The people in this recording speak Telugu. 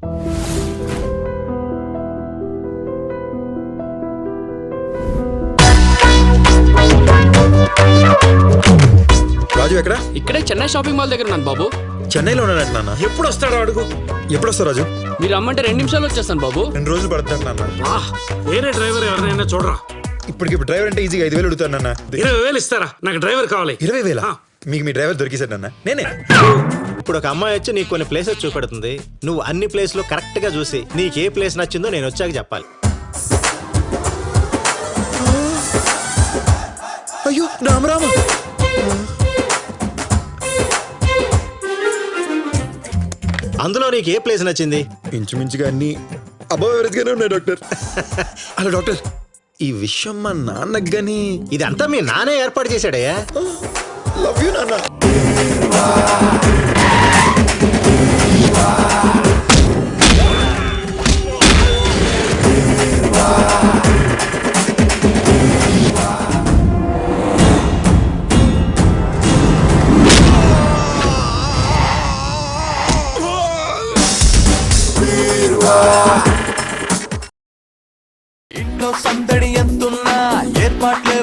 రాజు ఎక్కడ? ఇక్కడే చెన్నై షాపింగ్ మాల్ దగ్గర ఉన్నాను బాబు. చెన్నైలో ఉన్నాడు నాన్న. ఎప్పుడు వస్తాడో అడుగు. ఎప్పుడు వస్తావు రాజు? మీరు రమ్మంటే 2 నిమిషాలు వచ్చేస్తాను బాబు. 2 రోజులు పడతాడు నాన్న. వేరే డ్రైవర్ ఎవరినైనా చూడరా. ఇప్పటికి డ్రైవర్ అంటే ఈజీగా 5,000 అడుగుతాను నాన్న. 20,000 ఇస్తారా? నాకు డ్రైవర్ కావాలి. 20,000? మీకు మీ డ్రైవర్ దొరికేశాడు నాన్న. నేనే. ఇప్పుడు ఒక అమ్మాయి వచ్చి నీకు కొన్ని ప్లేసెస్ చూపెడుతుంది. నువ్వు అన్ని ప్లేస్లు కరెక్ట్ గా చూసి నీకు ఏ ప్లేస్ నచ్చిందో నేను వచ్చాక చెప్పాలి. అయ్యో రామరామ. అందులో నీకు ఏ ప్లేస్ నచ్చింది? ఇంచుమించుగా అన్ని అబౌవ్ ఎవరేజ్ గానే ఉన్నాయి డాక్టర్. హలో డాక్టర్, ఈ విషయం మా నాన్నకు గానీ. ఇదంతా మీ నానే ఏర్పాటు చేశాడయ్యా. లవ్ యూ నాన్న. ఇంట్లో సందడి ఎంతున్నా ఏర్పాట్లే